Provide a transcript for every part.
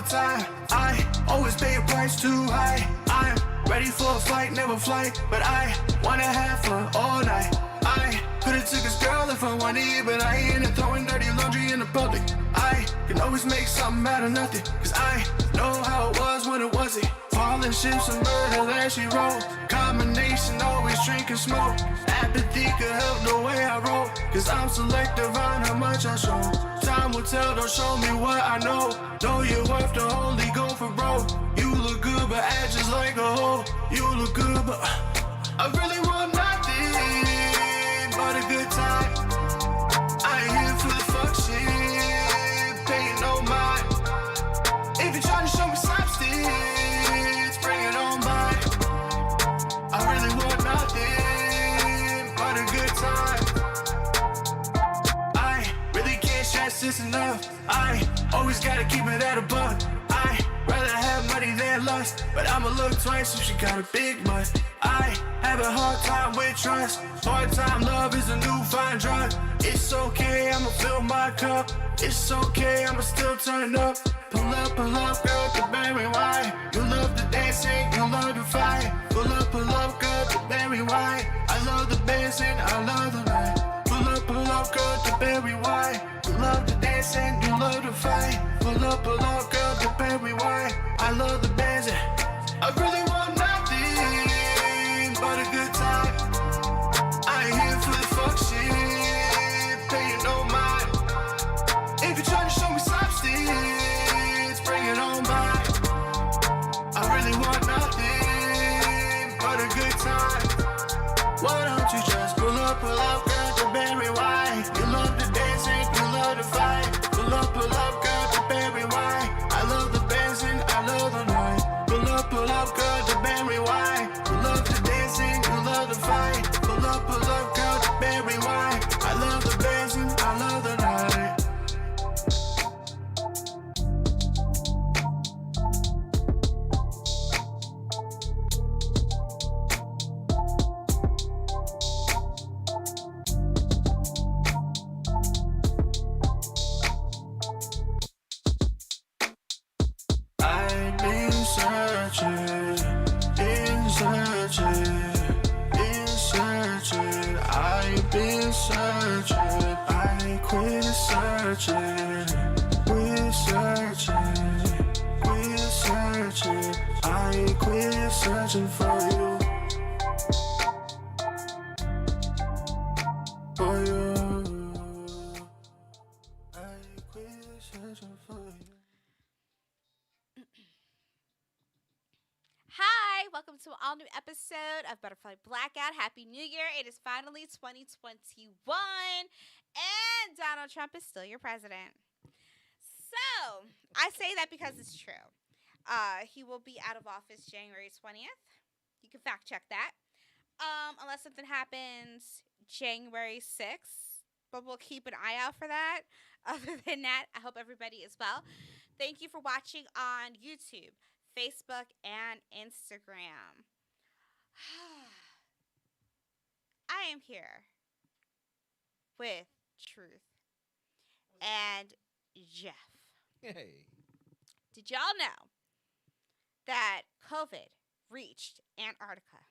time. I always pay a price too high. I'm ready for a fight, never flight, but I wanna have fun all night. I could've took this girl if I wanted, but I ain't into throwing dirty laundry in the public. I can always make something out of nothing, cause I know how it was when it wasn't. Falling ships and murder that she wrote. Combination, always drink and smoke. Apathy could help the way I roll, cause I'm selective on how much I show. Time will tell, don't show me what I know. Know your worth to only go for broke. You look good but act just like a hoe. You look good but I really want nothing but a good time. I ain't here for the fuck shit, paying no mind. If you're trying to show me substance, bring it on by. I really want nothing but a good time. I really can't stress this enough. I always gotta keep it at a buck. I rather have money than lust, but I'ma look twice if she got a big butt. I have a hard time with trust. Hard time love is a new fine drug. It's okay, I'ma fill my cup. It's okay, I'ma still turn up. Pull up, girl, to Barry White. You love the dancing, you love the fight. Pull up, girl, to Barry White. I love the dancing, I love the night. Pull up, girl, to Barry White. You love the dancing, you love the fight. Pull up, girl, to Barry White. I love the dancing. I really want nothing but a good time. I ain't here for the fuck shit, paying no mind. If you're trying to show me substance, bring it on by. I really want nothing but a good time. Why don't you just pull up, girl, to Barry White. You love the dancing, you love the fight. Pull up, girl, to Barry White. I love the dancing, I love the night. Pull up, girl, to Barry White. You love the dancing, you love the fight. Pull up, girl, to Barry White. I love the dancing, I love the night. I've been searching, I've been searching, I quit searching, I quit searching for you, I quit searching for you. Hi, welcome to an all new episode of Butterfly Blackout. Happy New Year. It is finally 2021 and Donald Trump is still your president. So, I say that because it's true. He will be out of office January 20th. You can fact check that. Unless something happens January 6th. But we'll keep an eye out for that. Other than that, I hope everybody is well. Thank you for watching on YouTube, Facebook, and Instagram. I am here with Truth and Jeff. Hey. Did y'all know that COVID reached Antarctica?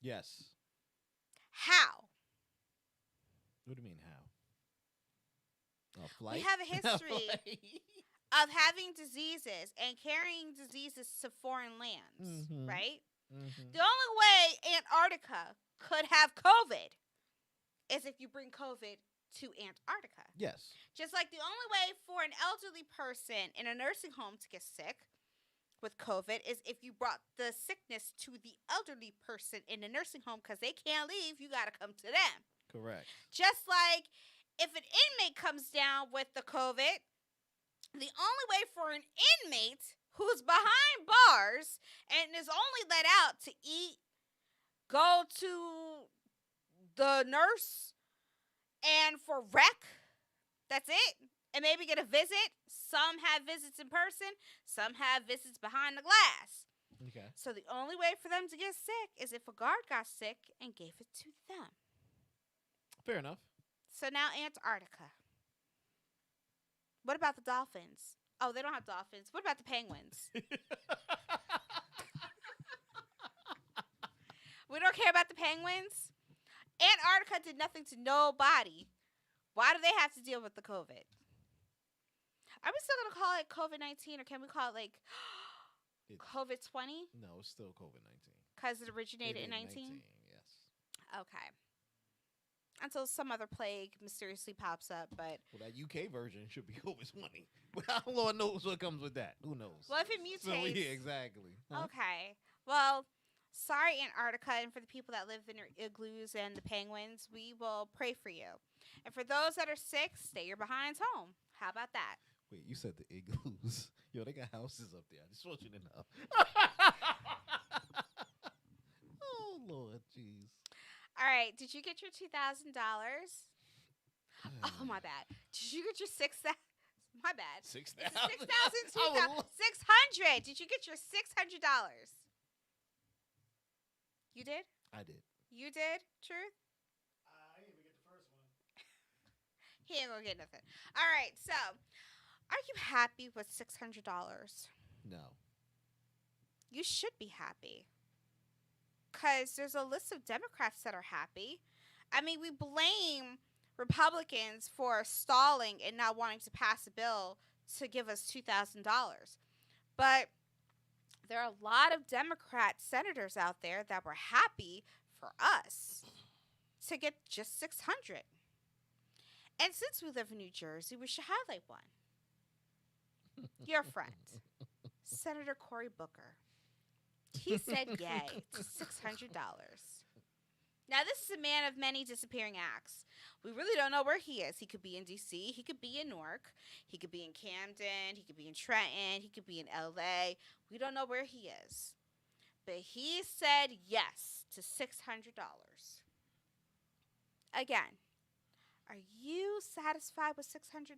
Yes. How? What do you mean how? Flight? We have a history of having diseases and carrying diseases to foreign lands, right? Mm-hmm. The only way Antarctica could have COVID is if you bring COVID to Antarctica. Yes. Just like the only way for an elderly person in a nursing home to get sick with COVID is if you brought the sickness to the elderly person in the nursing home because they can't leave, you got to come to them. Correct. Just like if an inmate comes down with the COVID, the only way for an inmate who's behind bars and is only let out to eat, go to the nurse, and for rec, that's it. And maybe get a visit. Some have visits in person. Some have visits behind the glass. Okay. So the only way for them to get sick is if a guard got sick and gave it to them. Fair enough. So now Antarctica. What about the dolphins? Oh, they don't have dolphins. What about the penguins? We don't care about the penguins. Antarctica did nothing to nobody. Why do they have to deal with the COVID? Are we still gonna call it COVID-19, or can we call it like It's- COVID-20 No, it's still COVID-19. because it originated in 19? Yes. Okay. Until some other plague mysteriously pops up, but Well, that UK version should be COVID-20. Well, Lord knows what comes with that. Who knows? well, if it mutates, So, yeah, exactly. Huh? okay. Well, sorry, Antarctica, and for the people that live in your igloos and the penguins, we will pray for you. And for those that are sick, stay your behinds home. How about that? Wait, you said the igloos. Yo, they got houses up there. I just want you to know. Oh, Lord, jeez. All right. Did you get your $2,000? Oh, my bad. Did you get your 6,000? My bad. 6,000. It's 6,000, I would 2,000, lo- 600. Did you get your $600? You did? I did. You did? Truth? I didn't even get the first one. He ain't gonna get nothing. All right. So, are you happy with $600? No. You should be happy. Because there's a list of Democrats that are happy. I mean, we blame Republicans for stalling and not wanting to pass a bill to give us $2,000. But there are a lot of Democrat senators out there that were happy for us to get just $600. And since we live in New Jersey, we should highlight one. Your friend, Senator Cory Booker. He said yay to $600. Now, this is a man of many disappearing acts. We really don't know where he is. He could be in D.C., he could be in Newark, he could be in Camden, he could be in Trenton, he could be in L.A. We don't know where he is. But he said yes to $600. Again, are you satisfied with $600?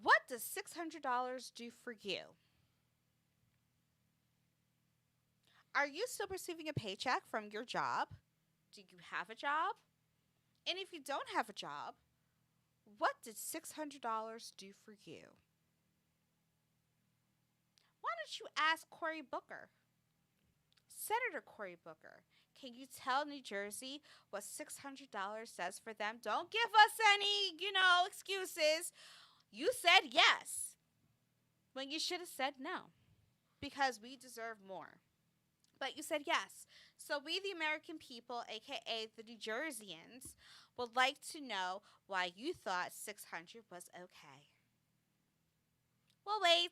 What does $600 do for you? Are you still receiving a paycheck from your job? Do you have a job? And if you don't have a job, what did $600 do for you? Why don't you ask Cory Booker? Senator Cory Booker, can you tell New Jersey what $600 does for them? Don't give us any, excuses. You said yes when you should have said no because we deserve more. But you said yes. So we, the American people, a.k.a. the New Jerseyans, would like to know why you thought $600 was okay. We'll wait.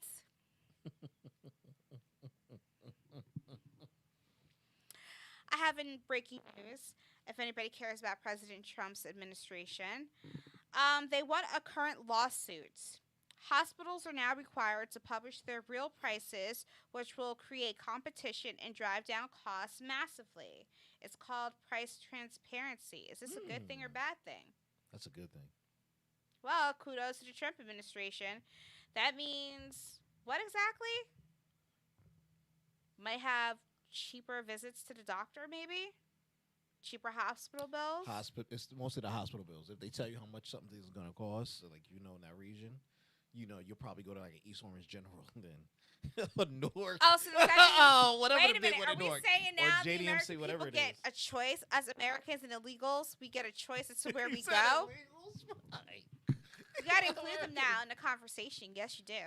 I have in breaking news, if anybody cares about President Trump's administration, they won a current lawsuit. Hospitals are now required to publish their real prices, which will create competition and drive down costs massively. It's called price transparency. Is this a good thing or bad thing? That's a good thing. Well, kudos to the Trump administration. That means what exactly? Might have cheaper visits to the doctor, maybe? Cheaper hospital bills? It's mostly the hospital bills. If they tell you how much something is going to cost, so like in that region, you'll probably go to like an East Orange General then or Newark. Oh, so does that mean, whatever wait the a big minute, one are in we Newark. saying Or now the JDMC, American whatever people it get is. a choice as Americans and illegals? We get a choice as to where we You said go? illegals? Right. You got to include them now in the conversation. Yes, you do.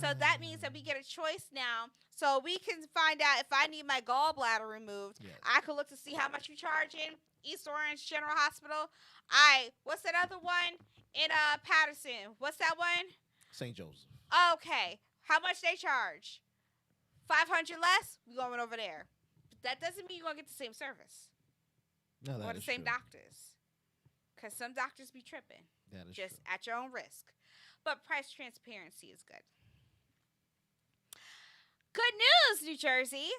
So that means that we get a choice now. So we can find out if I need my gallbladder removed. Yes. I could look to see how much you charging. East Orange General Hospital. All right. What's that other one in Patterson? What's that one? St. Joseph. Okay. How much they charge? 500 less? We going over there. But that doesn't mean you're going to get the same service No, or that the is same true. doctors. Because some doctors be tripping. That is Just true. at your own risk. But price transparency is good. Good news, New Jersey.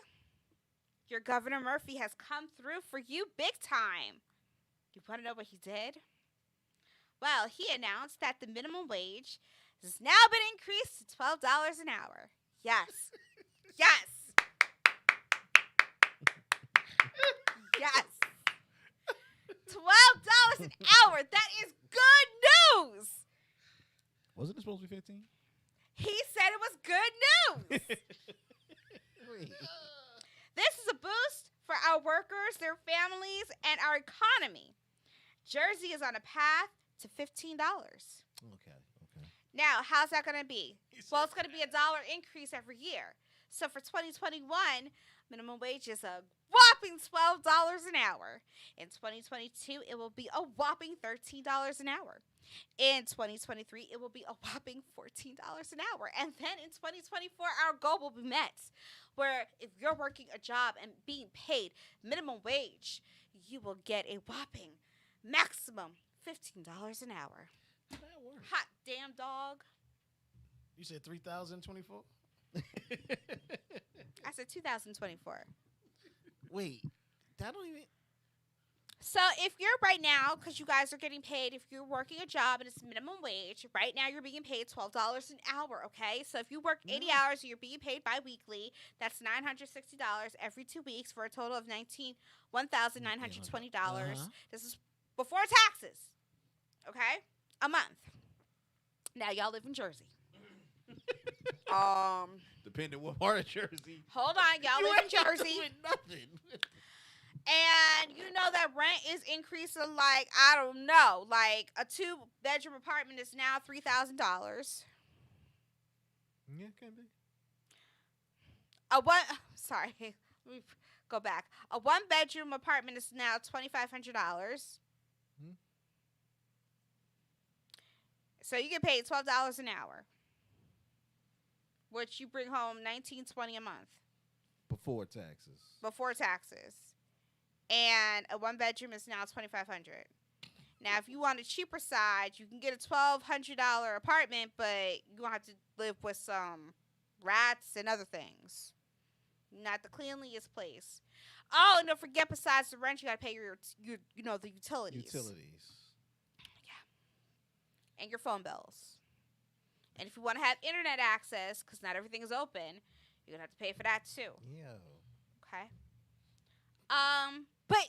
Your Governor Murphy has come through for you big time. You want to know what he did? Well, he announced that the minimum wage has now been increased to $12 an hour. Yes. Yes. Yes. $12 an hour. That is good news. Wasn't it supposed to be 15? He said it was good news. Wait. This is a boost for our workers, their families, and our economy. Jersey is on a path to $15. Okay. Now, how's that going to be? Well, it's going to be $1 increase every year. So for 2021, minimum wage is a whopping $12 an hour. In 2022, it will be a whopping $13 an hour. In 2023, it will be a whopping $14 an hour. And then in 2024, our goal will be met, where if you're working a job and being paid minimum wage, you will get a whopping maximum $15 an hour. How'd that work? Hot damn dog. You said 3,024? I said 2024. Wait, that don't even. So if you're right now, because you guys are getting paid, if you're working a job and it's minimum wage, right now you're being paid $12 an hour, okay? So if you work 80 hours, you're being paid bi-weekly. That's $960 every 2 weeks for a total of $1,920. This is before taxes, okay? A month. Now y'all live in Jersey. Depending what part of Jersey. Hold on, y'all live in Jersey. Doing nothing. And you know that rent is increasing like, I don't know, like a 2-bedroom apartment is now $3,000. Yeah, can be. Sorry, let me go back. A 1-bedroom apartment is now $2,500. So you get paid $12 an hour, which you bring home $1,920 a month Before taxes. before taxes. And a 1-bedroom is now $2,500. Now, if you want a cheaper side, you can get a $1,200 apartment, but you're gonna have to live with some rats and other things. Not the cleanliest place. Oh, and don't forget, besides the rent, you gotta pay your the utilities. And your phone bills. And if you want to have internet access, because not everything is open, you're gonna have to pay for that too. Yeah. Okay. But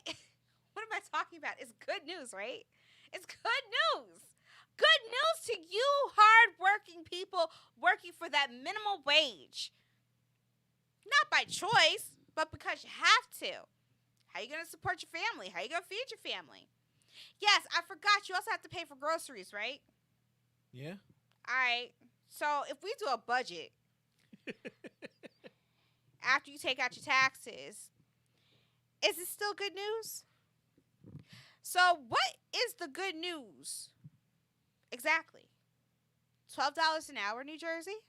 what am I talking about? It's good news, right? It's good news. Good news to you hardworking people working for that minimum wage. Not by choice, but because you have to. How are you going to support your family? How are you going to feed your family? Yes, I forgot you also have to pay for groceries, right? Yeah. All right. So if we do a budget after you take out your taxes, is it still good news? So what is the good news? Exactly. $12 an hour, New Jersey?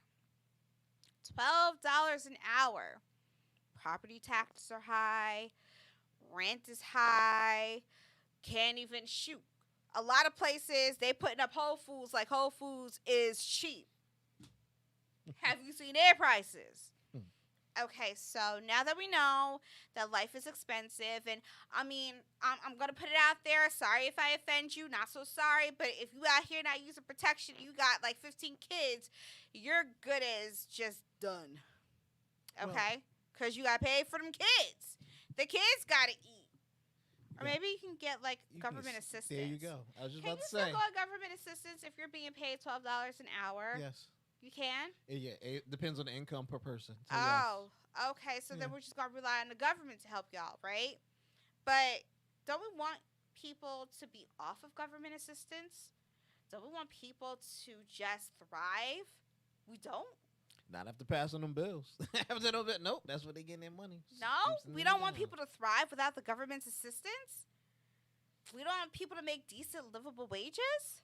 $12 an hour. Property taxes are high. Rent is high. Can't even shoot. A lot of places, they putting up Whole Foods like Whole Foods is cheap. Have you seen their prices? Okay, so now that we know that life is expensive, and I mean, I'm going to put it out there. Sorry if I offend you. Not so sorry. But if you out here not using protection, you got like 15 kids, you're good as just done. Okay? Because you got to pay for them kids. The kids got to eat. Or maybe you can get like government assistance. There you go. I was just Can about you to say. still go on government assistance if you're being paid $12 an hour? Yes. You can? Yeah, it depends on the income per person. So Oh, okay. So then Yeah. we're just going to rely on the government to help y'all, right? But don't we want people to be off of government assistance? Don't we want people to just thrive? We don't? yes. Not after passing them bills. After no bit, nope. That's where they getting their money. No? Keeps them We don't want down. people to thrive without the government's assistance? We don't want people to make decent, livable wages?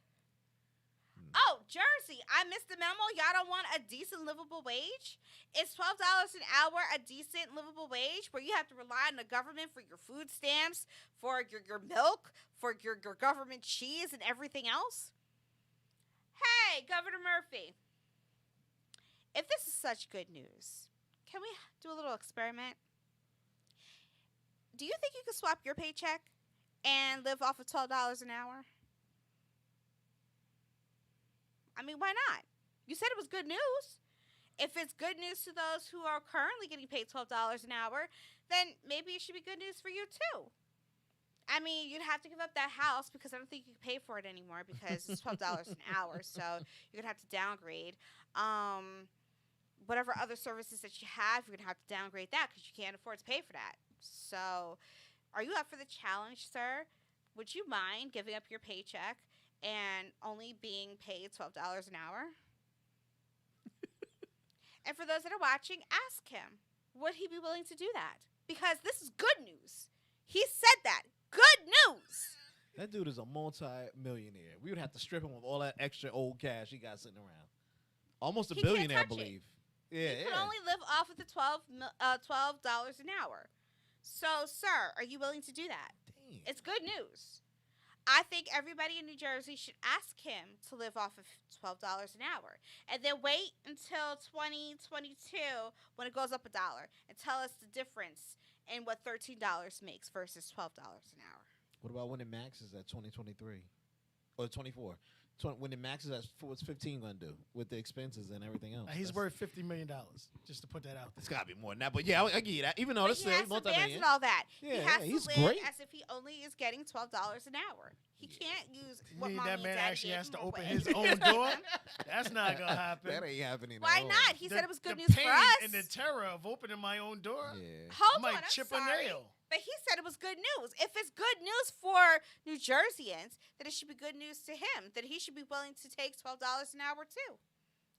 Oh, Jersey, I missed the memo. Y'all don't want a decent, livable wage? Is $12 an hour a decent, livable wage where you have to rely on the government for your food stamps, for your milk, for your government cheese and everything else? Hey, Governor Murphy, if this is such good news, can we do a little experiment? Do you think you could swap your paycheck and live off of $12 an hour? I mean, why not? You said it was good news. If it's good news to those who are currently getting paid $12 an hour, then maybe it should be good news for you too. I mean, you'd have to give up that house because I don't think you can pay for it anymore because it's $12 an hour. So you're gonna have to downgrade. Whatever other services that you have, you're gonna have to downgrade that because you can't afford to pay for that. So, are you up for the challenge, sir? Would you mind giving up your paycheck and only being paid $12 an hour? And for those that are watching, ask him, would he be willing to do that? Because this is good news. He said that. Good news. That dude is a multi-millionaire. We would have to strip him of all that extra old cash he got sitting around. Almost a He can't billionaire, I touch it. believe. Yeah, You can only live off of the $12 an hour. So, sir, are you willing to do that? Damn. It's good news. I think everybody in New Jersey should ask him to live off of $12 an hour. And then wait until 2022 when it goes up $1 and tell us the difference in what $13 makes versus $12 an hour. What about when it maxes at 2023 or 24? When it maxes at what's 15 gonna do with the expenses and everything else? He's That's- worth $50 million, just to put that out It's there. got to be more than that. But yeah, I give you that. Even though But this he is has some bands multi-million. and all that. Yeah, he has yeah, he's to live great. as if he only is getting $12 an hour. He can't use what You mommy that and man daddy actually gave has him to or open what- his own door? That's not going to happen. That ain't happening. Why at all. not? He said it was good the news for pain us. and the terror of opening my own door, Yeah. I Hold might on, I'm chip sorry. a nail. But he said it was good news. If it's good news for New Jerseyans, then it should be good news to him. That he should be willing to take $12 an hour too.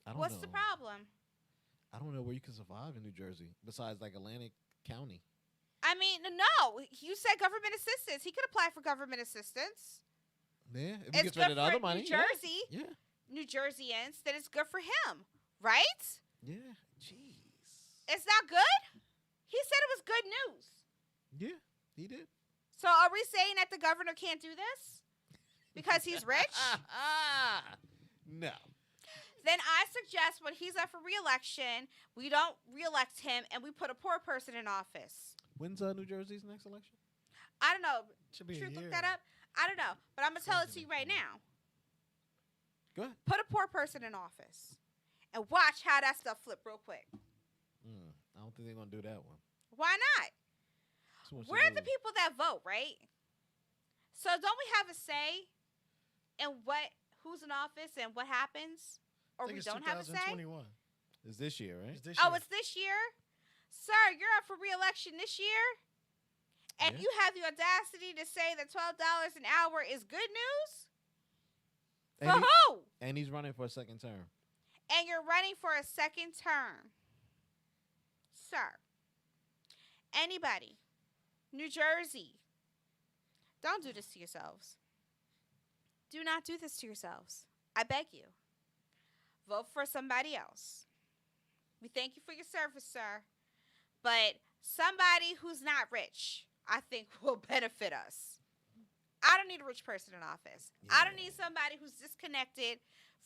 I don't What's know. the problem? I don't know where you can survive in New Jersey besides like Atlantic County. I mean, no. You said government assistance. He could apply for government assistance. Yeah, if you It's get rid good of the for other money. New Jersey, Yeah. New Jerseyans. Then it's good for him, right? Yeah. Jeez. It's not good. He said it was good news. Yeah, he did. So are we saying that the governor can't do this because he's rich? No. Then I suggest when he's up for re-election, we don't re-elect him and we put a poor person in office. When's New Jersey's next election? I don't know. Should be a Truth, year. look that up. I don't know, but I'm gonna tell it Sounds to you like right it. now. Go ahead. Put a poor person in office, and watch how that stuff flip real quick. I don't think they're gonna do that one. Why not? Too much to We're the lose. people that vote, right? So don't we have a say in who's in office and what happens, I or think we it's don't have a say? 2021. It's this year, right? It's this Oh, year. it's this year, sir. You're up for re-election this year, and Yeah. you have the audacity to say that $12 an hour is good news for And, who? and he's running for a second term. And you're running for a second term. Sir, anybody, New Jersey, don't do this to yourselves. Do not do this to yourselves. I beg you. Vote for somebody else. We thank you for your service, sir. But somebody who's not rich, I think, will benefit us. I don't need a rich person in office. I don't Yeah. need somebody who's disconnected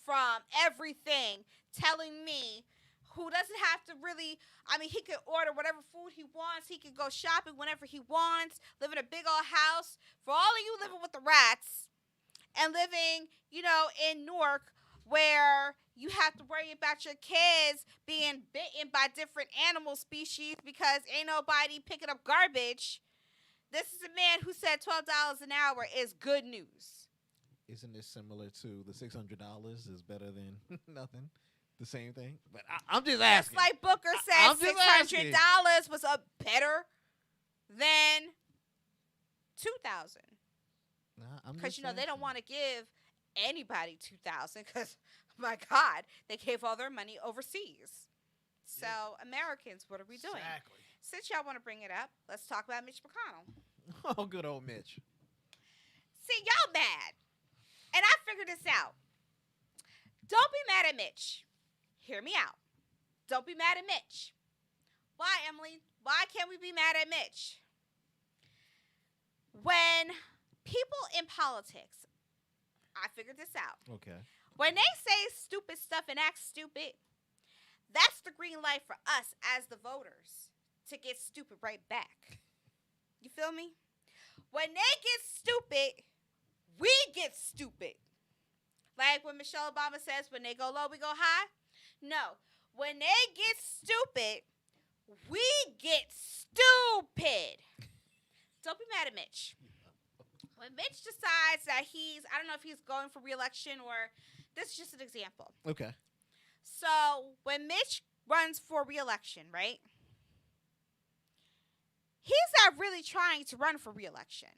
from everything telling me who doesn't have to really, I mean, he can order whatever food he wants. He can go shopping whenever he wants, live in a big old house. For all of you living with the rats and living, in Newark where you have to worry about your kids being bitten by different animal species because ain't nobody picking up garbage. This is a man who said $12 an hour is good news. Isn't this similar to the $600 is better than nothing? The same thing? But I'm just Just asking. like Booker said, I'm just asking. $600 was better than $2,000. Because, they don't want to give anybody $2,000 because, my God, they gave all their money overseas. So, Americans, what are we doing? Exactly. Since y'all want to bring it up, let's talk about Mitch McConnell. Oh, good old Mitch. See, y'all mad. And I figured this out. Don't be mad at Mitch. Hear me out. Don't be mad at Mitch. Why, Emily? Why can't we be mad at Mitch? When people in politics, I figured this out. Okay. When they say stupid stuff and act stupid, that's the green light for us as the voters to get stupid right back. You feel me? When they get stupid, we get stupid. Like when Michelle Obama says, when they go low, we go high. No. When they get stupid, we get stupid. Don't be mad at Mitch. when Mitch decides that I don't know if he's going for re-election or this is just an example. Okay. So when Mitch runs for re-election, right? He's not really trying to run for re-election.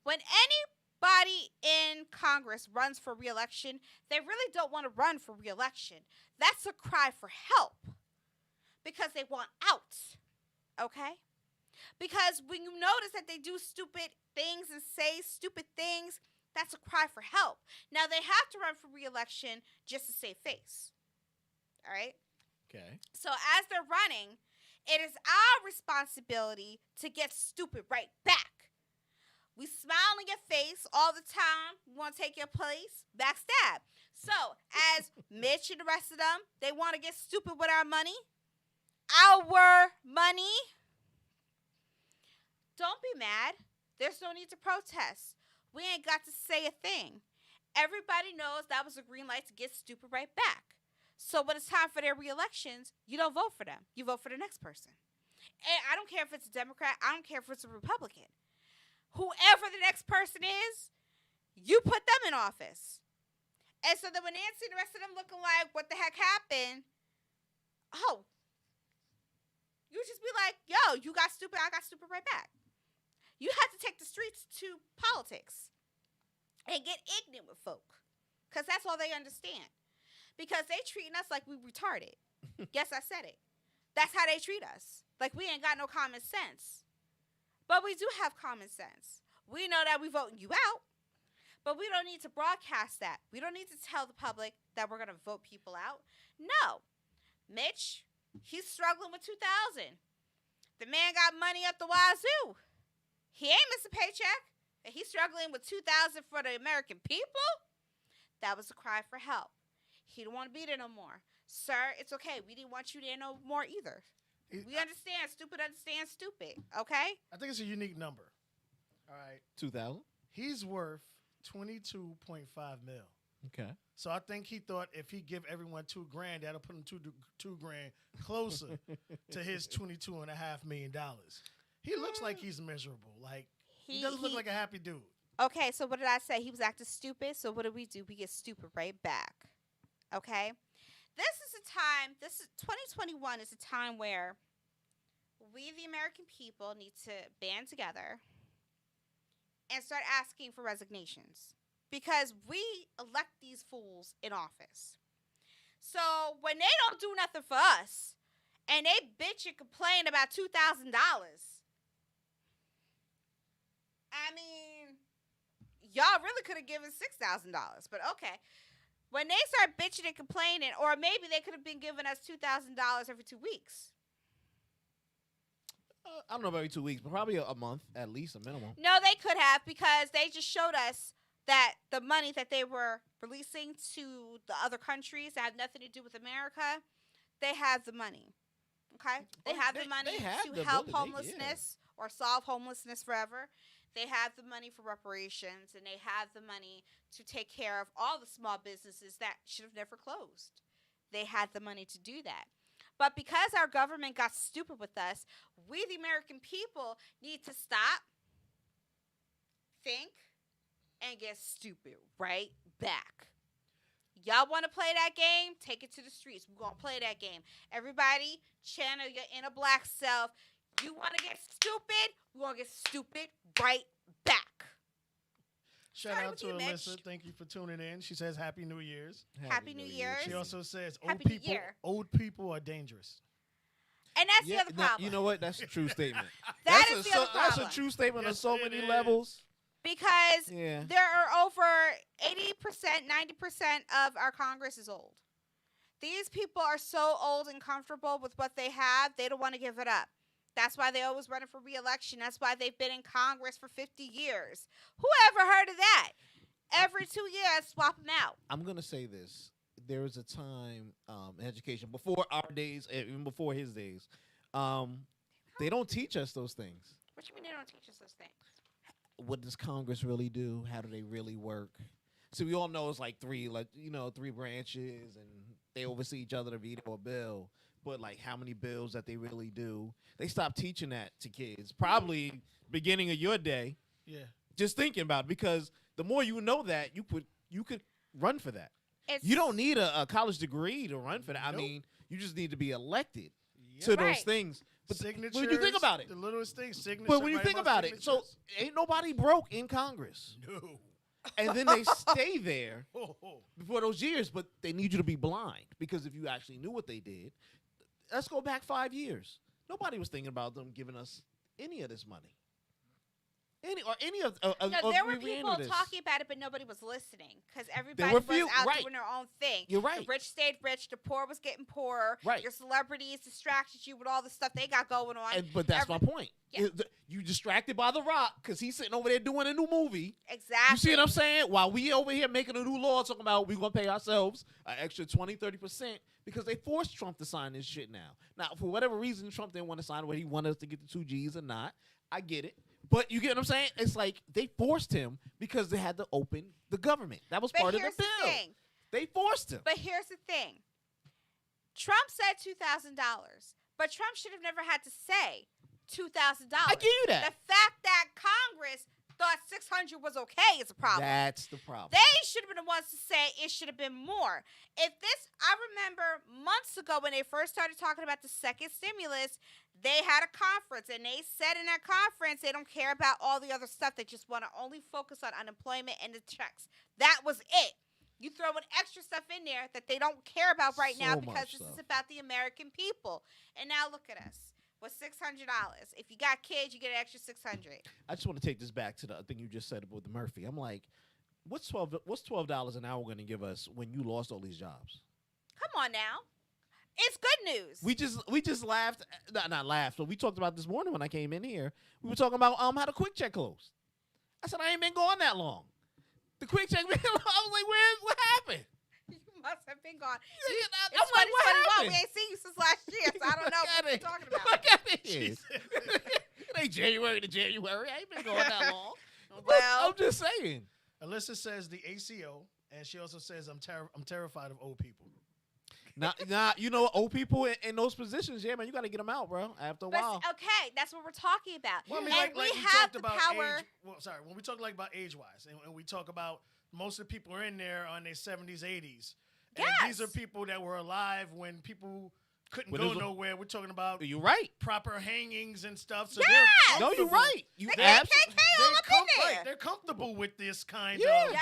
When anybody in Congress runs for re-election, they really don't want to run for re-election. That's a cry for help because they want out, okay? Because when you notice that they do stupid things and say stupid things, that's a cry for help. Now, they have to run for re-election just to save face, all right? Okay. So as they're running, it is our responsibility to get stupid right back. We smile in your face all the time. We want to take your place. Backstab. So as Mitch and the rest of them, they want to get stupid with our money. Our money. Don't be mad. There's no need to protest. We ain't got to say a thing. Everybody knows that was a green light to get stupid right back. So when it's time for their re-elections, you don't vote for them. You vote for the next person. And I don't care if it's a Democrat. I don't care if it's a Republican. Whoever the next person is, you put them in office. And so then when Nancy and the rest of them looking like, what the heck happened? Oh. You just be like, yo, you got stupid, I got stupid right back. You have to take the streets to politics and get ignorant with folk. Because that's all they understand. Because they treating us like we retarded. Yes, I said it. That's how they treat us. Like we ain't got no common sense. But we do have common sense. We know that we voting you out. But we don't need to broadcast that. We don't need to tell the public that we're going to vote people out. No. Mitch, he's struggling with 2,000. The man got money up the wazoo. He ain't missing a paycheck. And he's struggling with 2,000 for the American people. That was a cry for help. He don't want to be there no more. Sir, it's okay. We didn't want you there no more either. We understand. Stupid understands stupid. Okay? I think it's a unique number. All right. 2,000. He's worth $22.5 mil. Okay. So I think he thought if he give everyone $2,000, that'll put him two grand closer to his $22.5 million. He looks like he's miserable. Like he doesn't look like a happy dude. Okay, so what did I say? He was acting stupid. So what do? We get stupid right back. Okay? This is a time, 2021 is a time where we, the American people, need to band together and start asking for resignations. Because we elect these fools in office. So when they don't do nothing for us, and they bitch and complain about $2,000, I mean, y'all really could have given $6,000, but okay. When they start bitching and complaining, or maybe they could have been giving us $2,000 every 2 weeks. I don't know about every 2 weeks, but probably a month, at least a minimum. No, they could have, because they just showed us that the money that they were releasing to the other countries that have nothing to do with America, they have the money. Okay? They have the money to help homelessness or solve homelessness forever. They have the money for reparations, and they have the money to take care of all the small businesses that should have never closed. They had the money to do that. But because our government got stupid with us, we, the American people, need to stop, think, and get stupid right back. Y'all want to play that game? Take it to the streets. We're going to play that game. Everybody, channel your inner black self. You want to get stupid? We're going to get stupid right back. Shout Starting out with to you, Alyssa. Mitch. Thank you for tuning in. She says Happy New Year's. Happy New Year's. She also says Happy New Year. old people are dangerous. And that's the other now, problem. you know what? That's a true statement. That that's is the other That's problem. a true statement on Yes, so it many is. levels. Because Yeah. there are over 80%, 90% of our Congress is old. These people are so old and comfortable with what they have, they don't want to give it up. That's why they always running for re-election. That's why they've been in Congress for 50 years. Who ever heard of that? Every 2 years, swap them out. I'm going to say this. There was a time in education, before our days, even before his days, they don't teach us those things. What you mean they don't teach us those things? What does Congress really do? How do they really work? So we all know it's like three branches, and they oversee each other to veto a bill. But like, how many bills that they really do? They stopped teaching that to kids. Probably beginning of your day. Yeah. Just thinking about it, because the more you know that, you could run for that. You don't need a college degree to run for that. Nope. I mean, you just need to be elected Yep. to those Right. things. But Signatures. when you think about it, the littlest thing, signatures. but when you write think about about it, so signatures. ain't nobody broke in Congress, No. and then they stay there Oh. before those years. But they need you to be blind, because if you actually knew what they did, let's go back 5 years. Nobody was thinking about them giving us any of this money. Any of No, there were we ran people into this. talking about it, but nobody was listening because everybody were was few- out right. doing their own thing. You're right. The rich stayed rich. The poor was getting poorer. Right. Your celebrities distracted you with all the stuff they got going on. But that's my point. Yeah. You distracted by The Rock because he's sitting over there doing a new movie. Exactly. You see what I'm saying? While we over here making a new law talking about we're going to pay ourselves an extra 20, 30% because they forced Trump to sign this shit now. Now, for whatever reason, Trump didn't want to sign, whether he wanted us to get the 2 Gs or not. I get it. But you get what I'm saying? It's like they forced him because they had to open the government. That was But part of the here's bill. the thing. They forced him. But here's the thing. Trump said $2,000, but Trump should have never had to say $2,000. I give you that. The fact that Congress thought 600 was okay is a problem. That's the problem. They should have been the ones to say it should have been more. I remember months ago when they first started talking about the second stimulus, they had a conference and they said in that conference they don't care about all the other stuff. They just want to only focus on unemployment and the checks. That was it. You throw in extra stuff in there that they don't care about right now So because much this is stuff. about the American people. And now look at us. With $600. If you got kids, you get an extra $600. I just want to take this back to the thing you just said about the Murphy. I'm like, what's $12 an hour going to give us when you lost all these jobs? Come on now. It's good news. We just laughed, not laughed, but we talked about this morning when I came in here. We were talking about how the Quick Check closed. I said I ain't been gone that long. The Quick Check, I was like, what happened? You must have been gone. Yeah, It's I'm like, what 2021. happened? We ain't seen you since last year, so I don't know what you're talking about. Look at it. It ain't January to January. I ain't been going that long. Well, I'm just saying. Alyssa says the ACO, and she also says I'm terrified of old people. You know, old people in those positions, yeah, man, you got to get them out, bro. After a but while. okay, that's what we're talking about. Well, I mean, and like we we have talked the about power. age. Well, sorry, when we talk like about age-wise, and we talk about most of the people are in there on their 70s, 80s. And these are Yes. people that were alive when people couldn't When go it was- nowhere. We're talking about You're right. proper hangings and stuff. So Yes! they're No, you're comfortable. right. You The absolutely. KKK all up in there. They're comfortable with this kind Yeah. of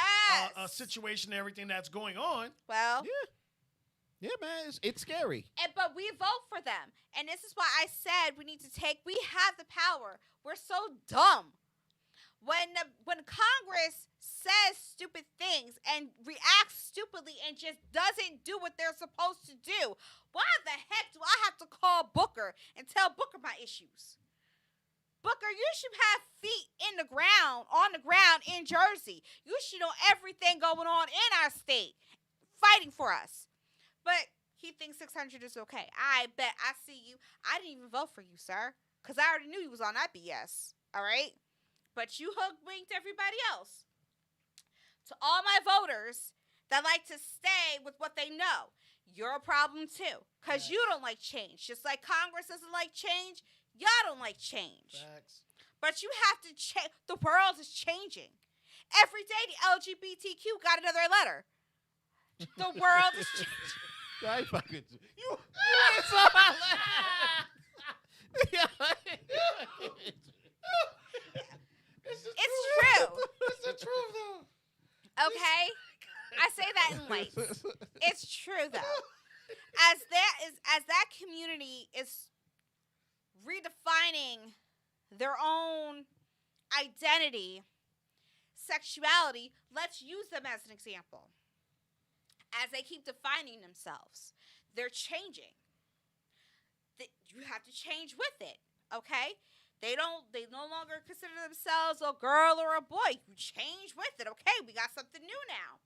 Yes. situation and everything that's going on. Well, Yeah, man, it's scary. but we vote for them. And this is why I said we have the power. We're so dumb. When Congress says stupid things and reacts stupidly and just doesn't do what they're supposed to do, why the heck do I have to call Booker and tell Booker my issues? Booker, you should have feet on the ground in Jersey. You should know everything going on in our state, fighting for us. But he thinks 600 is okay. I bet I see you. I didn't even vote for you, sir, because I already knew you was on that BS. All right? But you hook-winked everybody else. To all my voters that like to stay with what they know, you're a problem too, because you don't like change. Just like Congress doesn't like change, y'all don't like change. Facts. But you have to change. The world is changing. Every day, the LGBTQ got another letter. The world is changing. I fucking you ain't so It's true. It's the truth, though. Okay? I say that in lights. It's true though. As that community is redefining their own identity, sexuality, let's use them as an example. As they keep defining themselves, they're changing. You have to change with it, okay? They no longer consider themselves a girl or a boy. You change with it, okay? We got something new now.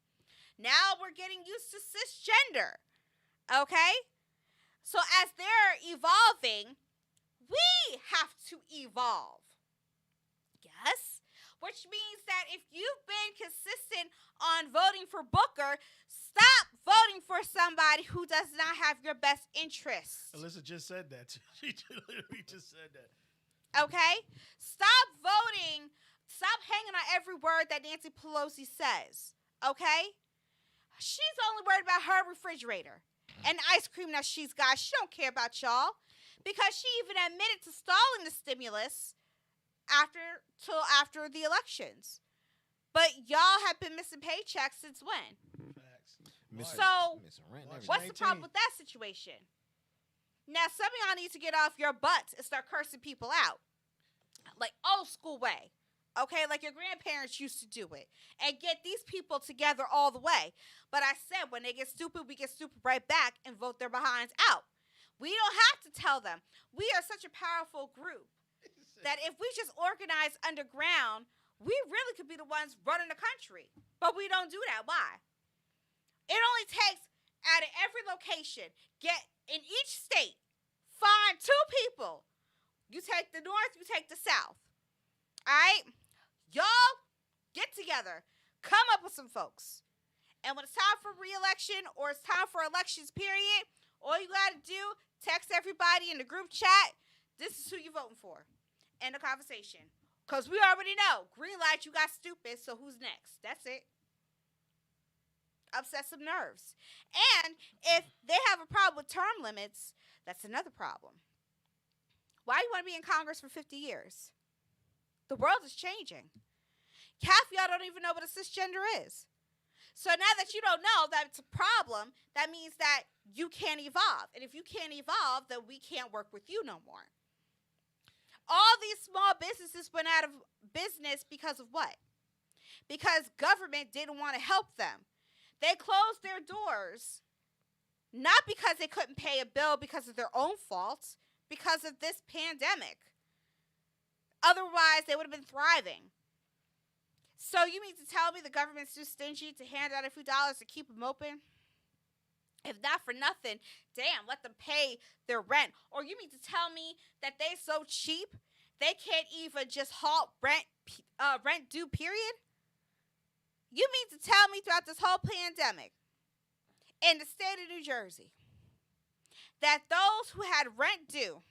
Now we're getting used to cisgender, okay? So as they're evolving, we have to evolve. Yes? Which means that if you've been consistent on voting for Booker, stop voting for somebody who does not have your best interests. Alyssa just said that. She literally just said that. Okay? Stop voting Stop hanging on every word that Nancy Pelosi says, okay? She's only worried about her refrigerator and ice cream that she's got. She don't care about y'all because she even admitted to stalling the stimulus till after the elections. But y'all have been missing paychecks since when? Facts. So, missing rent and Watch everything. What's the problem with that situation? Now, some of y'all need to get off your butts and start cursing people out. Like old school way. Okay? Like your grandparents used to do it. And get these people together all the way. But I said, when they get stupid, we get stupid right back and vote their behinds out. We don't have to tell them. We are such a powerful group that if we just organize underground, we really could be the ones running the country. But we don't do that. Why? It only takes, out of every location, get in each state, find 2 people. You take the north, you take the south. All right? Y'all get together. Come up with some folks. And when it's time for re-election or it's time for elections, period, all you got to do, text everybody in the group chat, this is who you're voting for. End the conversation. Because we already know, green light, you got stupid, so who's next? That's it. Upset some nerves. And if they have a problem with term limits, that's another problem. Why do you want to be in Congress for 50 years? The world is changing. Half of y'all don't even know what a cisgender is. So now that you don't know that it's a problem, that means that you can't evolve. And if you can't evolve, then we can't work with you no more. All these small businesses went out of business because of what? Because government didn't want to help them. They closed their doors, not because they couldn't pay a bill because of their own faults, because of this pandemic. Otherwise, they would have been thriving. So you mean to tell me the government's too stingy to hand out a few dollars to keep them open? If not for nothing, damn, let them pay their rent. Or you mean to tell me that they so cheap they can't even just halt rent due, period? You mean to tell me throughout this whole pandemic in the state of New Jersey that those who had rent due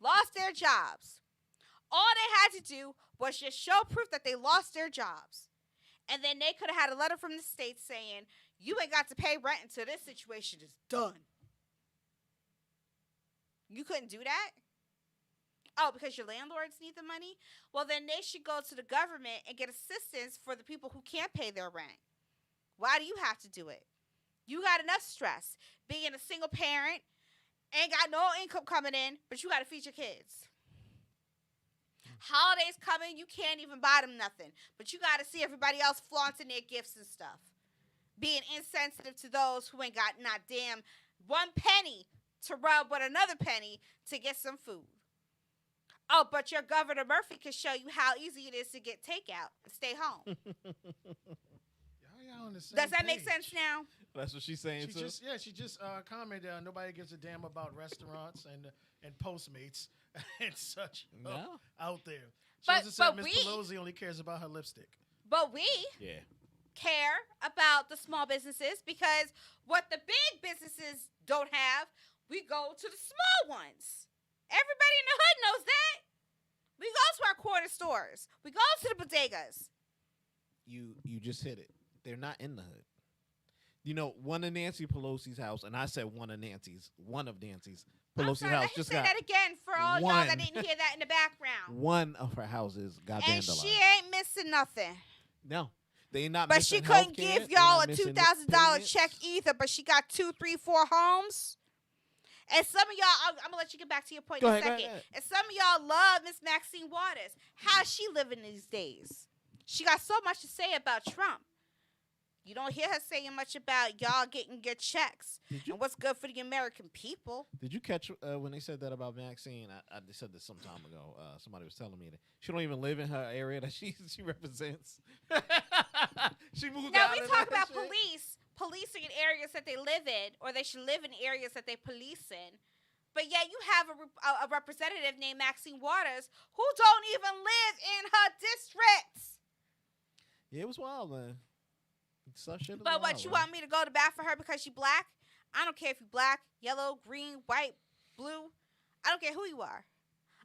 lost their jobs, all they had to do was just show proof that they lost their jobs. And then they could have had a letter from the state saying, you ain't got to pay rent until this situation is done. You couldn't do that? Oh, because your landlords need the money? Well, then they should go to the government and get assistance for the people who can't pay their rent. Why do you have to do it? You got enough stress being a single parent, ain't got no income coming in, but you got to feed your kids. Holidays coming, you can't even buy them nothing, but you got to see everybody else flaunting their gifts and stuff. Being insensitive to those who ain't got not damn 1 penny to rub with another penny to get some food. Oh, but your Governor Murphy can show you how easy it is to get takeout and stay home. Y'all on the same Does that make page. sense now? That's what she's saying She too. just commented nobody gives a damn about restaurants and Postmates and such No. out there. She But- also said but Miss we- Pelosi only cares about her lipstick. But we Yeah. care about the small businesses because what the big businesses don't have, we go to the small ones. Everybody in the hood knows that. We go to our corner stores. We go to the bodegas. You just hit it. They're not in the hood. You know, one of Nancy Pelosi's house, and I said one of Nancy's I'm Pelosi's sorry, house let me just say got that again for all y'all one. that didn't hear that in the background. one of her houses got And vandalized. she ain't missing nothing. No, they not. But she missing couldn't healthcare, give they're y'all not a missing $2,000 payments. check either, but she got 2, 3, 4 homes. And some of y'all, I'm going to let you get back to your point Go in a ahead, go second. ahead. And some of y'all love Miss Maxine Waters. How's she living these days? She got so much to say about Trump. You don't hear her saying much about y'all getting your checks Did you and what's good for the American people. Did you catch when they said that about Maxine? I said this some time ago. Somebody was telling me that she don't even live in her area that she represents. She moved Now, out we of talk that about shit. policing in areas that they live in, or they should live in areas that they police in. But yet you have a representative named Maxine Waters who don't even live in her districts. Yeah, it was wild, man. Such shit was But what, wild, you man. want me to go to bat for her because she black? I don't care if you black, yellow, green, white, blue. I don't care who you are.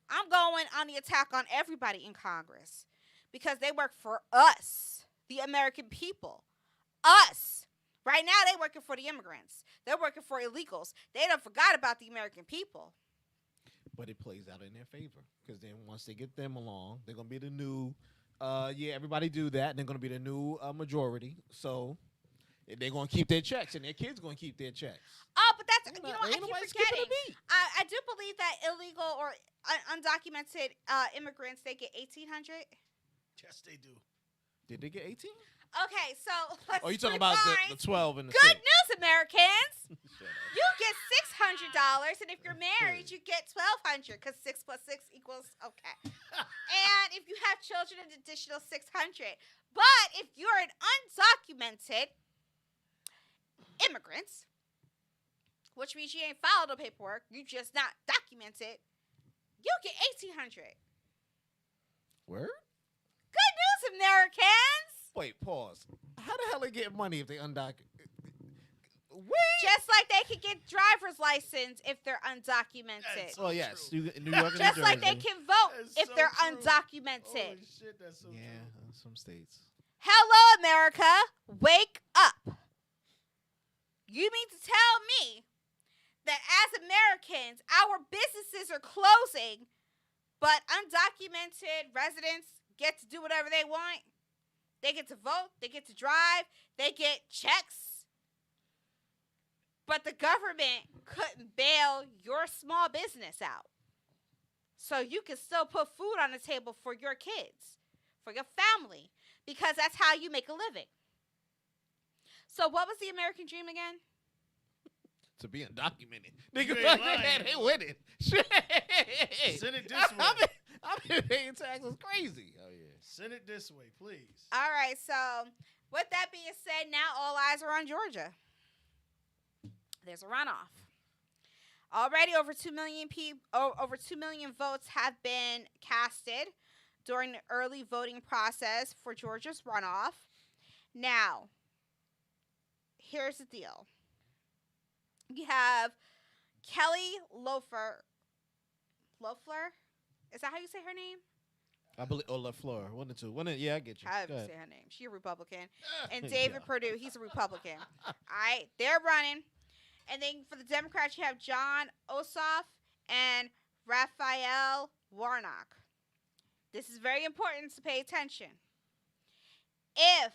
I'm going on the attack on everybody in Congress because they work for us, the American people. Us. Right now, they're working for the immigrants. They're working for illegals. They done forgot about the American people. But it plays out in their favor because then once they get them along, they're gonna be the new. Everybody do that, and they're gonna be the new majority. So they're gonna keep their checks, and their kids gonna keep their checks. Oh, but that's, Ain't you know no- what, I ain't keep nobody skipping a forgetting. beat. I do believe that illegal or undocumented immigrants, they get 1,800. Yes, they do. Did they get 18? Okay, so let's Oh, you talking about the rewind. 12 and the Good 6. news, Americans. Shut up. You get $600, and if you're married, you get $1,200 because 6 plus 6 equals okay. And if you have children, an additional $600. But if you're an undocumented immigrant, which means you ain't filed no paperwork, you just not documented, you get $1,800. Word? Good news, Americans. Wait, pause. How the hell they get money if they undocumented? Wait. Just like they can get driver's license if they're undocumented. That's Well, so yes, true. New York and Just New like they Jersey. can vote That's if so they're true. undocumented. Holy shit, that's so Yeah, true. some states. Hello, America. Wake up. You mean to tell me that as Americans, our businesses are closing, but undocumented residents get to do whatever they want? They get to vote, they get to drive, they get checks. But the government couldn't bail your small business out. So you can still put food on the table for your kids, for your family, because that's how you make a living. So what was the American dream again? To be undocumented. You Nigga, ain't lying. they winning. Shit. Send it this way. I've been paying taxes crazy. Oh, yeah. Send it this way, please. All right, so with that being said, now all eyes are on Georgia. There's a runoff. Already over 2 million over 2 million votes have been casted during the early voting process for Georgia's runoff. Now, here's the deal. You have Kelly Loeffler. Loeffler? Is that how you say her name? I believe LaFleur. 1 and 2. Yeah, I get you. How do Go you ahead. say her name? She a Republican. And Yeah. David Perdue, he's a Republican. All right, they're running. And then for the Democrats, you have John Ossoff and Raphael Warnock. This is very important to pay attention. If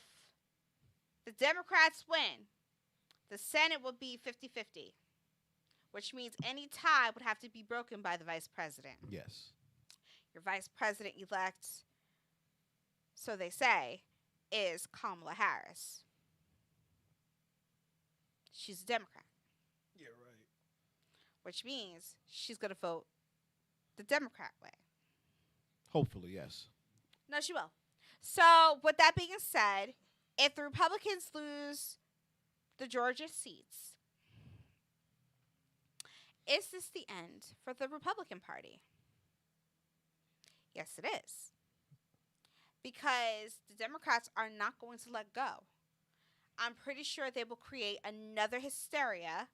the Democrats win, the Senate will be 50-50, which means any tie would have to be broken by the vice president. Yes. Your vice president-elect, so they say, is Kamala Harris. She's a Democrat, Yeah, right. which means she's going to vote the Democrat way. Hopefully, yes. No, she will. So, with that being said, if the Republicans lose the Georgia seats, is this the end for the Republican Party? Yes, it is. Because the Democrats are not going to let go. I'm pretty sure they will create another hysteria